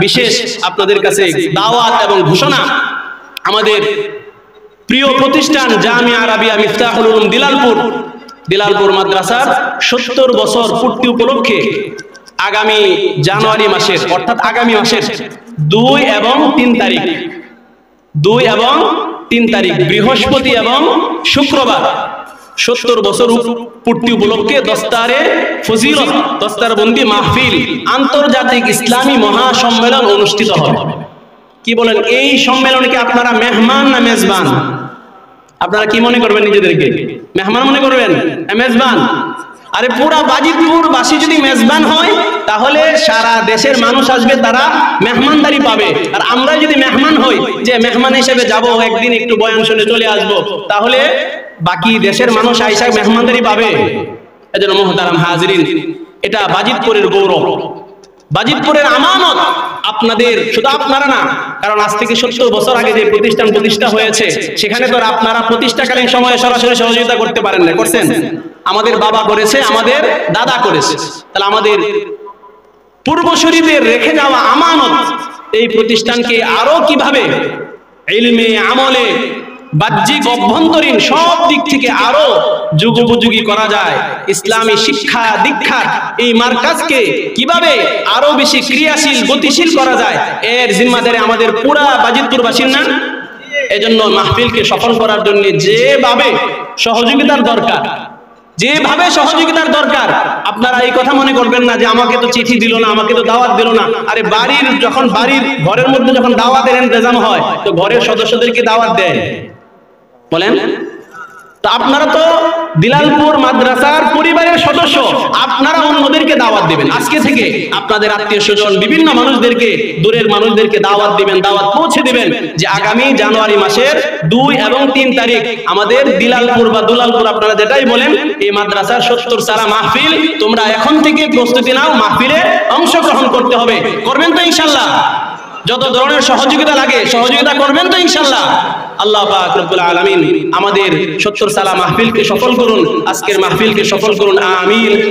বিশেষ আপনাদের কাছে দাওয়াত এবং ঘোষণা। আমাদের প্রিয় প্রতিষ্ঠান জামিয়া আরাবিয়া মিফতাহুল উলুম দিলালপুর মাদ্রাসার 70 বছর পূর্তি উপলক্ষে আগামী জানুয়ারি মাসের অর্থাৎ আগামী মাসের 2 এবং 3 তারিখ বৃহস্পতি এবং শুক্রবার 70 বছর পূর্তি উপলক্ষে দস্তারে ফজিলত দস্তারবন্দি মাহফিল আন্তর্জাতিক ইসলামী মহাসম্মেলন অনুষ্ঠিত হবে। কি বলেন, এই সম্মেলনে কি আপনারা মেহমান না মেজবান? আপনারা কি মনে করবেন? নিজেদেরকে মেহমান মনে করবেন? মেজবান? আরে পুরা বাজিতপুরবাসী যদি মেজবান হয় তাহলে সারা দেশের মানুষ আসবে, তারা মেহমানদারি পাবে। আর আমরা যদি মেহমান হই, যে মেহমান হিসেবে যাব, একদিন একটু বয়ান শুনে চলে আসবো, তাহলে বাকি দেশের মানুষ আইসা মেহমানদারি পাবে। এজন্য মুহতারাম হাজিরিন, এটা বাজিতপুরের গৌরব, বাজিতপুরের আমানত আপনাদের, শুধু আপনারা না, কারণ আজ থেকে 70 বছর আগে যে প্রতিষ্ঠান প্রতিষ্ঠা হয়েছে সেখানে তো আপনারা প্রতিষ্ঠাকালীন সময়ে সরাসরি সহযোগিতা করতে পারেন না, করছেন? আমাদের বাবা করেছে, আমাদের দাদা করেছে। তাহলে আমাদের পূর্বসূরীদের রেখে যাওয়া আমানত, এই প্রতিষ্ঠানকে আরো কিভাবে ইলমে আমলে বাহ্যিক অভ্যন্তরীণ সব দিক থেকে আরো যুগোপযোগী করা যায়, ইসলামী শিক্ষা দীক্ষার এই মার্কাজকে কিভাবে আরো বেশি ক্রিয়াশীল গতিশীল করা যায়, এর জিম্মাদারি আমাদের পুরা বাজিতপুরবাসীর না? এজন্য মাহফিলকে সফল করার জন্য যেভাবে সহযোগিতার দরকার, আপনারা এই কথা মনে করবেন না যে আমাকে তো চিঠি দিল না, আমাকে তো দাওয়াত দিল না। আরে বাড়ির ঘরের মধ্যে যখন দাওয়াতের ইন্তজাম হয়, তো ঘরের সদস্যদেরকে দাওয়াত দেয়, বলেন? তো আপনারা তো দিলালপুর মাদ্রাসার পরিবারের সদস্য, আপনারা অন্যদেরকে দাওয়াত দিবেন। আজকে থেকে আপনাদের আত্মীয় স্বজন বিভিন্ন মানুষদেরকে, দূরের মানুষদেরকে দাওয়াত দিবেন, দাওয়াত পৌঁছে দিবেন যে আগামী জানুয়ারি মাসের 2 এবং 3 তারিখ আমাদের দিলালপুর বা দুলালপুর, আপনারা যেটাই বলেন, এই মাদ্রাসার 70 সারা মাহফিল। তোমরা এখন থেকে প্রস্তুতি নাও, মাহফিলে অংশগ্রহণ করতে হবে। করবেন তো ইনশাআল্লাহ? যত ধরনের সহযোগিতা লাগে সহযোগিতা করবেন তো ইনশাআল্লাহ? আল্লাহ পাক রব্বুল আলামিন আমাদের 70 সালা মাহফিলকে সফল করুন, আজকের মাহফিলকে সফল করুন, আমিন।